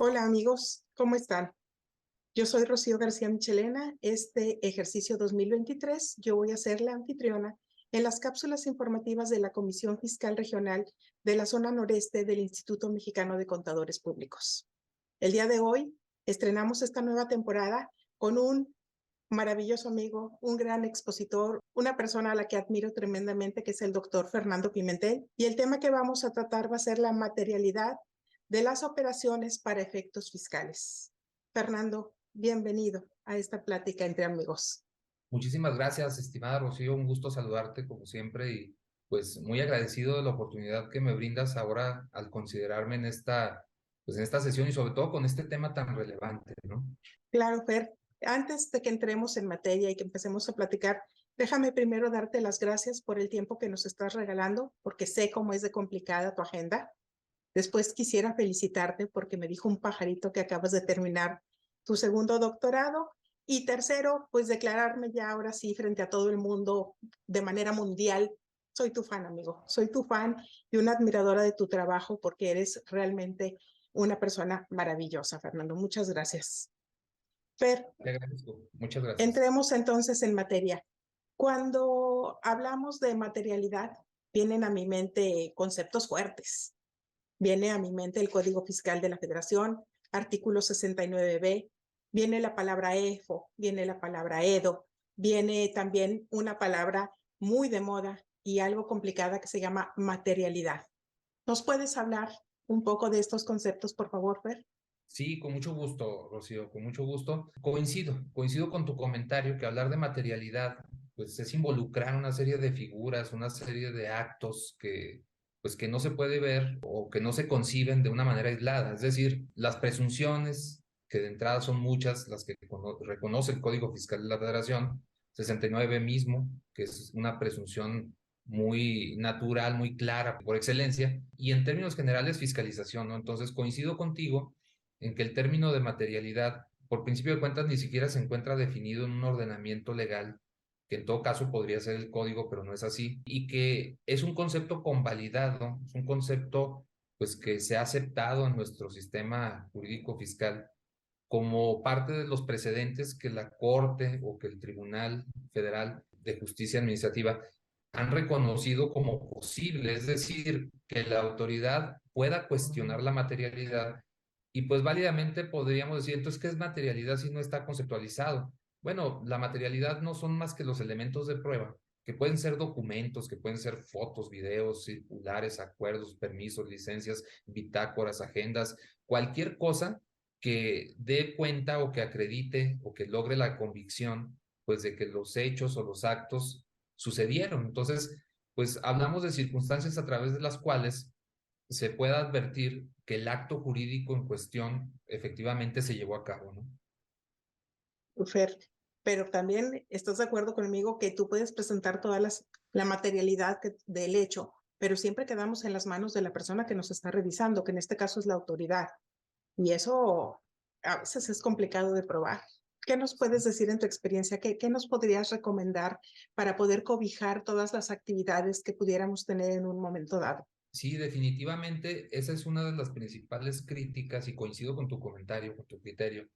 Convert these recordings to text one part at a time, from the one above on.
Hola amigos, ¿cómo están? Yo soy Rocío García Michelena. Este ejercicio 2023 yo voy a ser la anfitriona en las cápsulas informativas de la Comisión Fiscal Regional de la zona noreste del Instituto Mexicano de Contadores Públicos. El día de hoy estrenamos esta nueva temporada con un maravilloso amigo, un gran expositor, una persona a la que admiro tremendamente, que es el doctor Fernando Pimentel. Y el tema que vamos a tratar va a ser la materialidad de las operaciones para efectos fiscales. Fernando, bienvenido a esta plática entre amigos. Muchísimas gracias, estimada Rocío. Un gusto saludarte como siempre y pues muy agradecido de la oportunidad que me brindas ahora al considerarme en esta sesión y sobre todo con este tema tan relevante, ¿no? Claro, Fer, antes de que entremos en materia y que empecemos a platicar, déjame primero darte las gracias por el tiempo que nos estás regalando, porque sé cómo es de complicada tu agenda. Después quisiera felicitarte porque me dijo un pajarito que acabas de terminar tu segundo doctorado. Y tercero, pues declararme ya ahora sí frente a todo el mundo de manera mundial. Soy tu fan, amigo. Soy tu fan y una admiradora de tu trabajo porque eres realmente una persona maravillosa, Fernando. Muchas gracias. Fer, Te agradezco. Muchas gracias. entremos entonces en materia. Cuando hablamos de materialidad, vienen a mi mente conceptos fuertes. Viene a mi mente el Código Fiscal de la Federación, artículo 69b, viene la palabra EFO, viene la palabra EDO, viene también una palabra muy de moda y algo complicada que se llama materialidad. ¿Nos puedes hablar un poco de estos conceptos, por favor, Fer? Sí, con mucho gusto, Rocío, con mucho gusto. Coincido con tu comentario que hablar de materialidad, pues es involucrar una serie de figuras, una serie de actos pues que no se puede ver o que no se conciben de una manera aislada. Es decir, las presunciones, que de entrada son muchas, las que reconoce el Código Fiscal de la Federación, 69 mismo, que es una presunción muy natural, muy clara por excelencia, y en términos generales fiscalización, ¿no? Entonces coincido contigo en que el término de materialidad, por principio de cuentas, ni siquiera se encuentra definido en un ordenamiento legal, que en todo caso podría ser el código, pero no es así, y que es un concepto convalidado, es un concepto pues que se ha aceptado en nuestro sistema jurídico fiscal como parte de los precedentes que la Corte o que el Tribunal Federal de Justicia Administrativa han reconocido como posible, es decir, que la autoridad pueda cuestionar la materialidad y pues válidamente podríamos decir, entonces, ¿qué es materialidad si no está conceptualizado? Bueno, la materialidad no son más que los elementos de prueba, que pueden ser documentos, que pueden ser fotos, videos, circulares, acuerdos, permisos, licencias, bitácoras, agendas, cualquier cosa que dé cuenta o que acredite o que logre la convicción, pues de que los hechos o los actos sucedieron. Entonces, pues hablamos de circunstancias a través de las cuales se pueda advertir que el acto jurídico en cuestión efectivamente se llevó a cabo, ¿no? Fer, pero también estás de acuerdo conmigo que tú puedes presentar la materialidad del hecho, pero siempre quedamos en las manos de la persona que nos está revisando, que en este caso es la autoridad. Y eso a veces es complicado de probar. ¿Qué nos puedes decir en tu experiencia? ¿Qué nos podrías recomendar para poder cobijar todas las actividades que pudiéramos tener en un momento dado? Sí, definitivamente esa es una de las principales críticas y coincido con tu comentario, con tu criterio,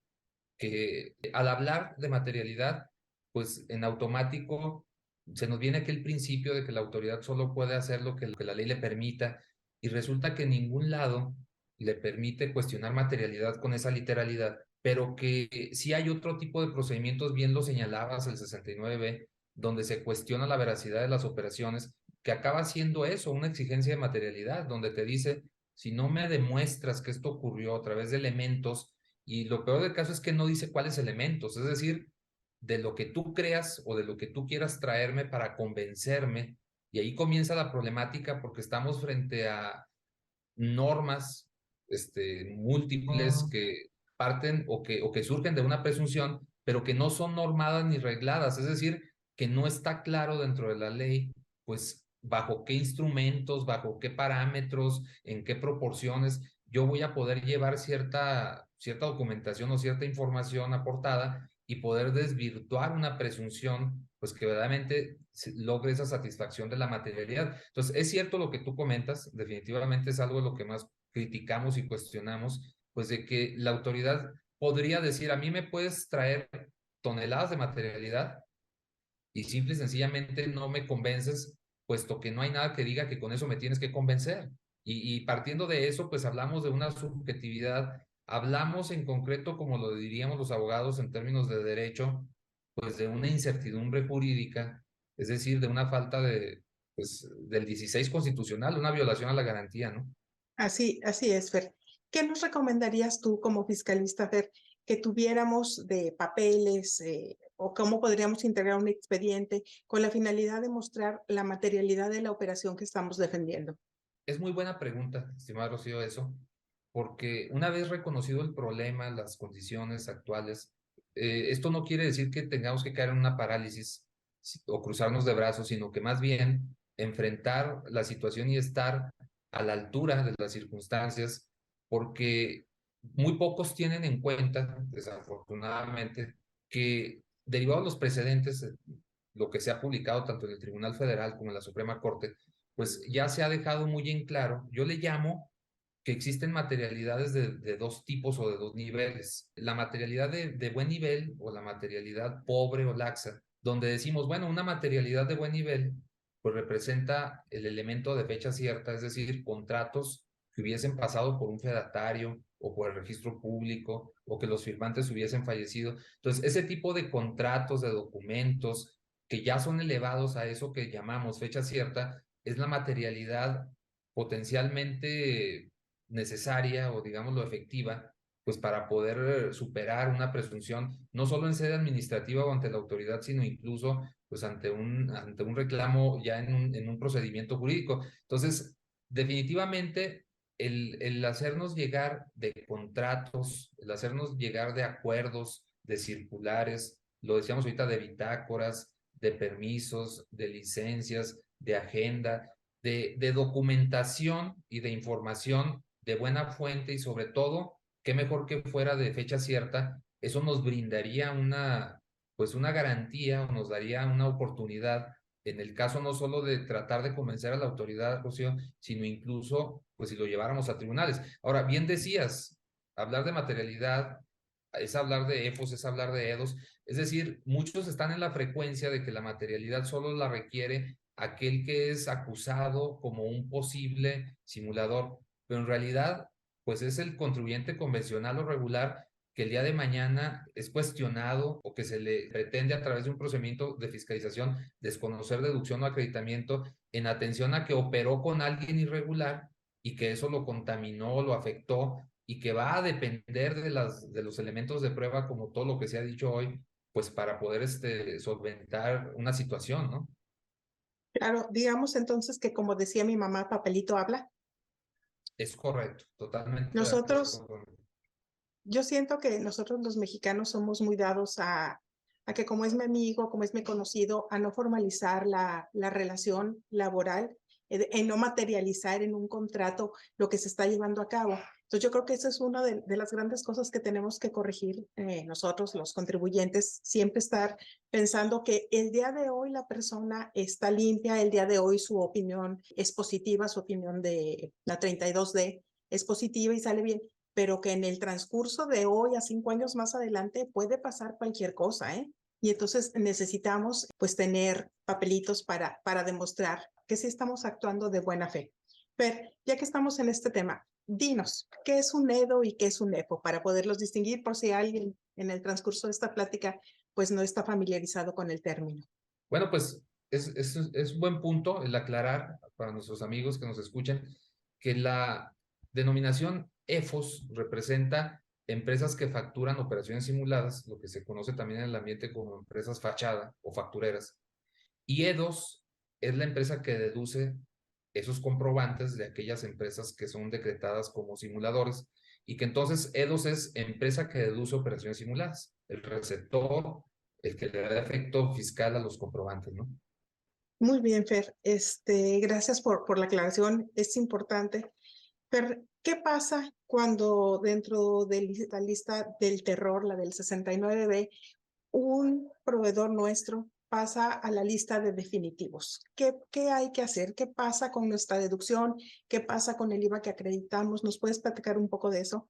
que al hablar de materialidad, pues en automático se nos viene aquel principio de que la autoridad solo puede hacer lo que la ley le permita y resulta que en ningún lado le permite cuestionar materialidad con esa literalidad, pero que sí hay otro tipo de procedimientos, bien lo señalabas, el 69b, donde se cuestiona la veracidad de las operaciones, que acaba siendo eso, una exigencia de materialidad, donde te dice, si no me demuestras que esto ocurrió a través de elementos, y lo peor del caso es que no dice cuáles elementos, es decir, de lo que tú creas o de lo que tú quieras traerme para convencerme. Y ahí comienza la problemática porque estamos frente a normas múltiples que parten o que surgen de una presunción, pero que no son normadas ni regladas, es decir, que no está claro dentro de la ley, pues bajo qué instrumentos, bajo qué parámetros, en qué proporciones yo voy a poder llevar cierta documentación o cierta información aportada y poder desvirtuar una presunción, pues que verdaderamente logre esa satisfacción de la materialidad. Entonces, es cierto lo que tú comentas, definitivamente es algo de lo que más criticamos y cuestionamos, pues de que la autoridad podría decir, a mí me puedes traer toneladas de materialidad y simple y sencillamente no me convences, puesto que no hay nada que diga que con eso me tienes que convencer. Y partiendo de eso, pues hablamos de una subjetividad, hablamos en concreto, como lo diríamos los abogados en términos de derecho, pues de una incertidumbre jurídica, es decir, de una falta de, pues, del 16 constitucional, una violación a la garantía, ¿no? Así es, Fer. ¿Qué nos recomendarías tú como fiscalista, Fer, que tuviéramos de papeles o cómo podríamos integrar un expediente con la finalidad de mostrar la materialidad de la operación que estamos defendiendo? Es muy buena pregunta, estimado Rocío, eso, porque una vez reconocido el problema, las condiciones actuales, esto no quiere decir que tengamos que caer en una parálisis o cruzarnos de brazos, sino que más bien enfrentar la situación y estar a la altura de las circunstancias, porque muy pocos tienen en cuenta, desafortunadamente, que derivados de los precedentes, lo que se ha publicado tanto en el Tribunal Federal como en la Suprema Corte, pues ya se ha dejado muy en claro, yo le llamo que existen materialidades de dos tipos o de dos niveles. La materialidad de buen nivel o la materialidad pobre o laxa, donde decimos, bueno, una materialidad de buen nivel, pues representa el elemento de fecha cierta, es decir, contratos que hubiesen pasado por un fedatario o por el registro público o que los firmantes hubiesen fallecido. Entonces, ese tipo de contratos, de documentos que ya son elevados a eso que llamamos fecha cierta, es la materialidad potencialmente necesaria o digámoslo efectiva, pues para poder superar una presunción, no solo en sede administrativa o ante la autoridad, sino incluso pues ante un reclamo ya en un procedimiento jurídico. Entonces, definitivamente, el hacernos llegar de contratos, el hacernos llegar de acuerdos, de circulares, lo decíamos ahorita, de bitácoras, de permisos, de licencias, de agenda, de documentación y de información de buena fuente y sobre todo, qué mejor que fuera de fecha cierta, eso nos brindaría pues una garantía o nos daría una oportunidad en el caso no solo de tratar de convencer a la autoridad, Rocío, sino incluso, pues si lo lleváramos a tribunales. Ahora, bien decías, hablar de materialidad es hablar de EFOS, es hablar de EDOS, es decir, muchos están en la frecuencia de que la materialidad solo la requiere aquel que es acusado como un posible simulador, pero en realidad, pues es el contribuyente convencional o regular que el día de mañana es cuestionado o que se le pretende a través de un procedimiento de fiscalización desconocer deducción o acreditamiento en atención a que operó con alguien irregular y que eso lo contaminó, lo afectó y que va a depender de los elementos de prueba como todo lo que se ha dicho hoy, pues para poder solventar una situación, ¿no? Claro, digamos entonces que como decía mi mamá, papelito habla. Es correcto, totalmente de Nosotros, acuerdo con... yo siento que nosotros los mexicanos somos muy dados a que como es mi amigo, como es mi conocido, a no formalizar la relación laboral, en no materializar en un contrato lo que se está llevando a cabo. Entonces yo creo que esa es una de las grandes cosas que tenemos que corregir nosotros, los contribuyentes, siempre estar pensando que el día de hoy la persona está limpia, el día de hoy su opinión es positiva, su opinión de la 32D es positiva y sale bien, pero que en el transcurso de hoy a 5 años más adelante puede pasar cualquier cosa, ¿eh? Y entonces necesitamos pues tener papelitos para demostrar que sí estamos actuando de buena fe. Pero ya que estamos en este tema, dinos, ¿qué es un EDO y qué es un EFO? Para poderlos distinguir por si alguien en el transcurso de esta plática pues no está familiarizado con el término. Bueno, pues es un buen punto el aclarar para nuestros amigos que nos escuchen que la denominación EFOS representa empresas que facturan operaciones simuladas, lo que se conoce también en el ambiente como empresas fachada o factureras. Y EDOS es la empresa que deduce esos comprobantes de aquellas empresas que son decretadas como simuladores y que entonces EDOS es empresa que deduce operaciones simuladas, el receptor, el que le da efecto fiscal a los comprobantes, ¿no? Muy bien, Fer. Gracias por la aclaración. Es importante. Fer, ¿qué pasa cuando dentro de la lista del terror, la del 69B, un proveedor nuestro pasa a la lista de definitivos? ¿Qué hay que hacer? ¿Qué pasa con nuestra deducción? ¿Qué pasa con el IVA que acreditamos? ¿Nos puedes platicar un poco de eso?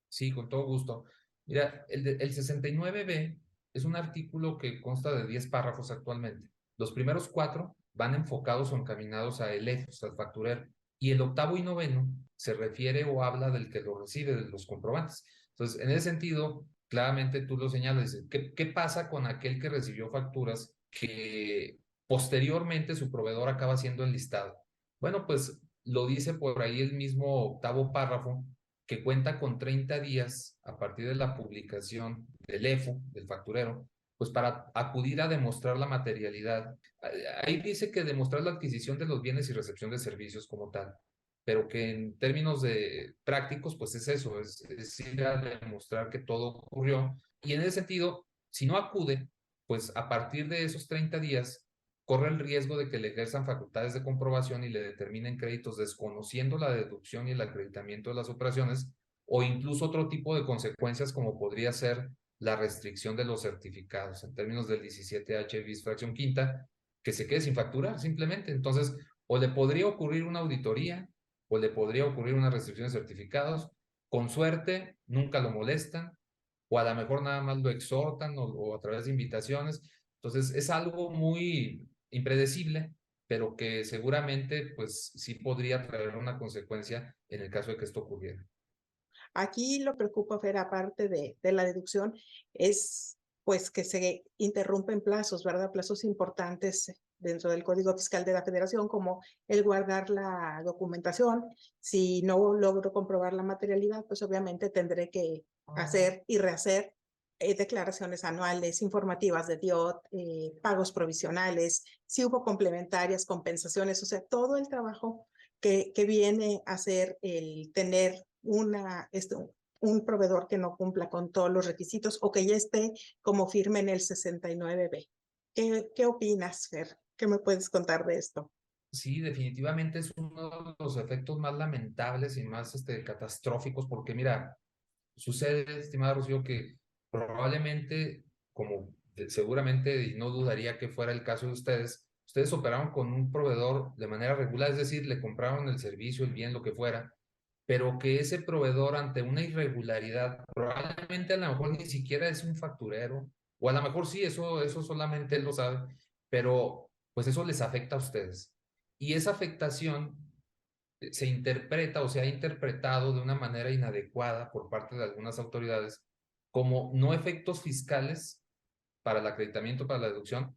Sí, con todo gusto. Mira, el 69B es un artículo que consta de 10 párrafos actualmente. Los primeros 4 van enfocados o encaminados a ELEFOS, al facturero, y el octavo y noveno se refiere o habla del que lo recibe, de los comprobantes. Entonces, en ese sentido, claramente tú lo señalas, dices, ¿qué pasa con aquel que recibió facturas que posteriormente su proveedor acaba siendo enlistado? Bueno, pues lo dice por ahí el mismo octavo párrafo, que cuenta con 30 días a partir de la publicación del EFO, del facturero, pues para acudir a demostrar la materialidad. Ahí dice que demostrar la adquisición de los bienes y recepción de servicios como tal, pero que en términos de prácticos, pues es eso, es ir a demostrar que todo ocurrió. Y en ese sentido, si no acude, pues a partir de esos 30 días, corre el riesgo de que le ejerzan facultades de comprobación y le determinen créditos desconociendo la deducción y el acreditamiento de las operaciones, o incluso otro tipo de consecuencias como podría ser la restricción de los certificados en términos del 17H bis fracción quinta, que se quede sin facturar simplemente. Entonces, o le podría ocurrir una auditoría o le podría ocurrir una restricción de certificados. Con suerte, nunca lo molestan, o a lo mejor nada más lo exhortan o a través de invitaciones. Entonces, es algo muy impredecible, pero que seguramente pues sí podría traer una consecuencia en el caso de que esto ocurriera. Aquí lo preocupa, Fer, aparte de la deducción, es pues que se interrumpen plazos, ¿verdad? Plazos importantes dentro del Código Fiscal de la Federación, como el guardar la documentación. Si no logro comprobar la materialidad, pues obviamente tendré que hacer y rehacer declaraciones anuales, informativas de DIOT, pagos provisionales, si hubo complementarias, compensaciones, o sea, todo el trabajo que viene a ser el tener un proveedor que no cumpla con todos los requisitos o que ya esté como firme en el 69B. ¿Qué opinas, Fer? ¿Qué me puedes contar de esto? Sí, definitivamente es uno de los efectos más lamentables y más catastróficos, porque mira, sucede, estimada Rocío, que probablemente, como seguramente y no dudaría que fuera el caso de ustedes operaron con un proveedor de manera regular, es decir, le compraron el servicio, el bien, lo que fuera, pero que ese proveedor ante una irregularidad, probablemente a lo mejor ni siquiera es un facturero, o a lo mejor sí, eso solamente él lo sabe, pero pues eso les afecta a ustedes. Y esa afectación se interpreta o se ha interpretado de una manera inadecuada por parte de algunas autoridades como no efectos fiscales para el acreditamiento, para la deducción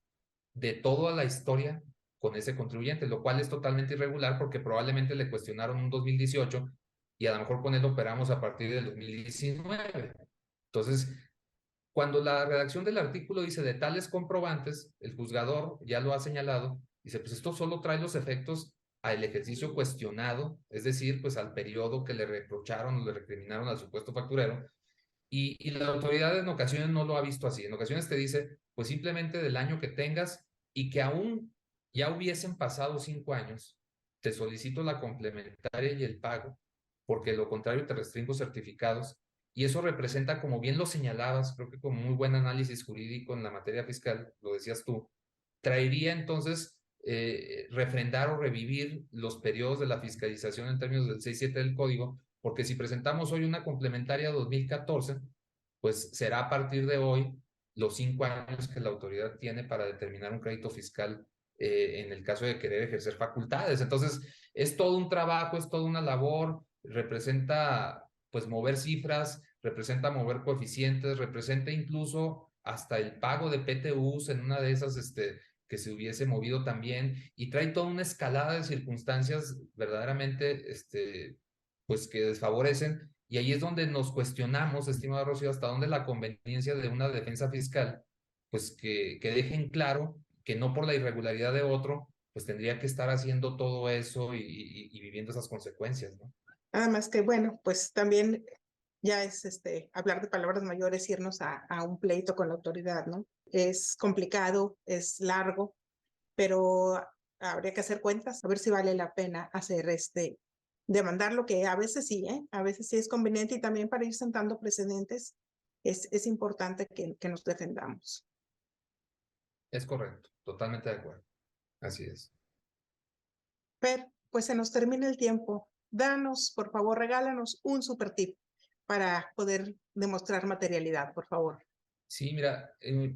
de toda la historia con ese contribuyente, lo cual es totalmente irregular porque probablemente le cuestionaron un 2018 y a lo mejor con él operamos a partir del 2019. Entonces, cuando la redacción del artículo dice de tales comprobantes, el juzgador ya lo ha señalado, dice, pues esto solo trae los efectos al ejercicio cuestionado, es decir, pues al periodo que le reprocharon o le recriminaron al supuesto facturero, y la autoridad en ocasiones no lo ha visto así. En ocasiones te dice, pues simplemente del año que tengas y que aún ya hubiesen pasado 5 años, te solicito la complementaria y el pago, porque lo contrario te restringo certificados. Y eso representa, como bien lo señalabas, creo que con muy buen análisis jurídico en la materia fiscal, lo decías tú, traería entonces refrendar o revivir los periodos de la fiscalización en términos del 6.7 del código, porque si presentamos hoy una complementaria 2014, pues será a partir de hoy los 5 años que la autoridad tiene para determinar un crédito fiscal en el caso de querer ejercer facultades. Entonces, es todo un trabajo, es toda una labor, representa pues mover cifras, representa mover coeficientes, representa incluso hasta el pago de PTUs en una de esas que se hubiese movido también, y trae toda una escalada de circunstancias verdaderamente pues que desfavorecen, y ahí es donde nos cuestionamos, estimado Rocío, hasta dónde la conveniencia de una defensa fiscal, pues que dejen claro que no por la irregularidad de otro, pues tendría que estar haciendo todo eso y viviendo esas consecuencias, ¿no? Nada más que, bueno, pues también ya es hablar de palabras mayores, irnos a un pleito con la autoridad, ¿no? Es complicado, es largo, pero habría que hacer cuentas, a ver si vale la pena hacer demandar lo que a veces sí, ¿eh? A veces sí es conveniente y también para ir sentando precedentes es importante que nos defendamos. Es correcto, totalmente de acuerdo. Así es. Pero pues se nos termina el tiempo. Danos, por favor, regálanos un super tip para poder demostrar materialidad, por favor. Sí, mira,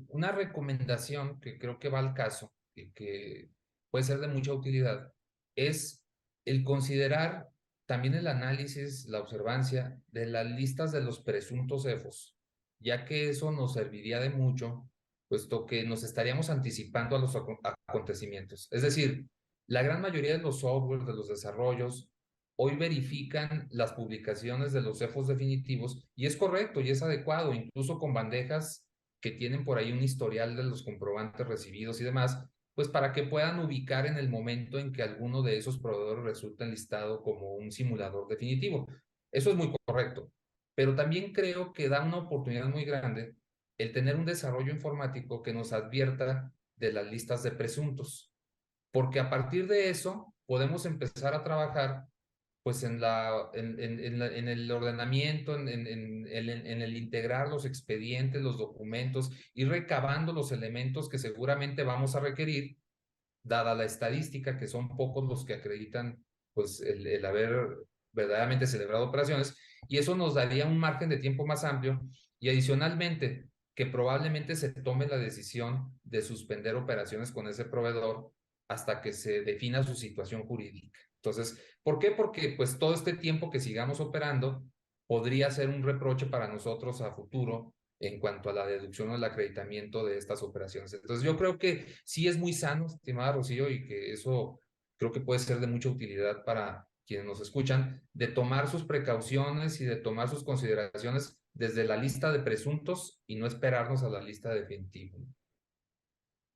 una recomendación que creo que va al caso y que puede ser de mucha utilidad es el considerar también el análisis, la observancia de las listas de los presuntos CEFOS, ya que eso nos serviría de mucho, puesto que nos estaríamos anticipando a los acontecimientos. Es decir, la gran mayoría de los softwares, de los desarrollos, hoy verifican las publicaciones de los CEFOS definitivos y es correcto y es adecuado, incluso con bandejas que tienen por ahí un historial de los comprobantes recibidos y demás, pues para que puedan ubicar en el momento en que alguno de esos proveedores resulta enlistado como un simulador definitivo. Eso es muy correcto, pero también creo que da una oportunidad muy grande el tener un desarrollo informático que nos advierta de las listas de presuntos, porque a partir de eso podemos empezar a trabajar pues en el ordenamiento, en el integrar los expedientes, los documentos, ir recabando los elementos que seguramente vamos a requerir, dada la estadística, que son pocos los que acreditan pues el haber verdaderamente celebrado operaciones, y eso nos daría un margen de tiempo más amplio, y adicionalmente, que probablemente se tome la decisión de suspender operaciones con ese proveedor hasta que se defina su situación jurídica. Entonces, ¿por qué? Porque pues todo este tiempo que sigamos operando podría ser un reproche para nosotros a futuro en cuanto a la deducción o el acreditamiento de estas operaciones. Entonces, yo creo que sí es muy sano, estimada Rocío, y que eso creo que puede ser de mucha utilidad para quienes nos escuchan, de tomar sus precauciones y de tomar sus consideraciones desde la lista de presuntos y no esperarnos a la lista definitiva.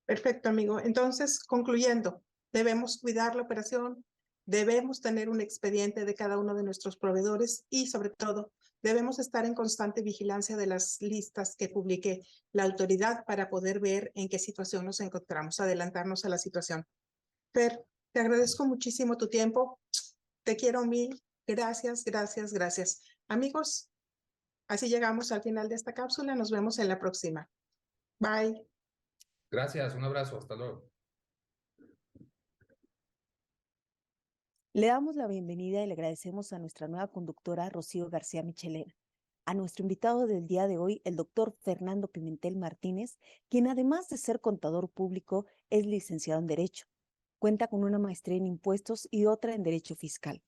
Perfecto, amigo. Entonces, concluyendo, debemos cuidar la operación, debemos tener un expediente de cada uno de nuestros proveedores y, sobre todo, debemos estar en constante vigilancia de las listas que publique la autoridad para poder ver en qué situación nos encontramos, adelantarnos a la situación. Fer, te agradezco muchísimo tu tiempo. Te quiero mil. Gracias, gracias, gracias. Amigos, así llegamos al final de esta cápsula. Nos vemos en la próxima. Bye. Gracias, un abrazo, hasta luego. Le damos la bienvenida y le agradecemos a nuestra nueva conductora, Rocío García Michelena, a nuestro invitado del día de hoy, el doctor Fernando Pimentel Martínez, quien además de ser contador público, es licenciado en Derecho. Cuenta con una maestría en Impuestos y otra en Derecho Fiscal.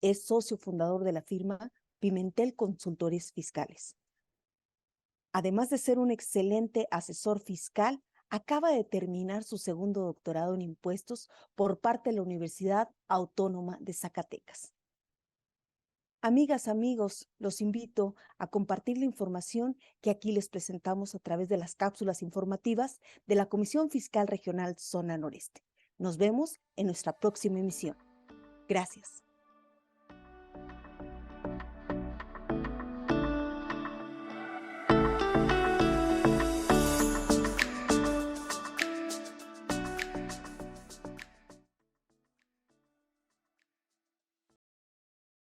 Es socio fundador de la firma Pimentel Consultores Fiscales. Además de ser un excelente asesor fiscal, acaba de terminar su segundo doctorado en impuestos por parte de la Universidad Autónoma de Zacatecas. Amigas, amigos, los invito a compartir la información que aquí les presentamos a través de las cápsulas informativas de la Comisión Fiscal Regional Zona Noreste. Nos vemos en nuestra próxima emisión. Gracias.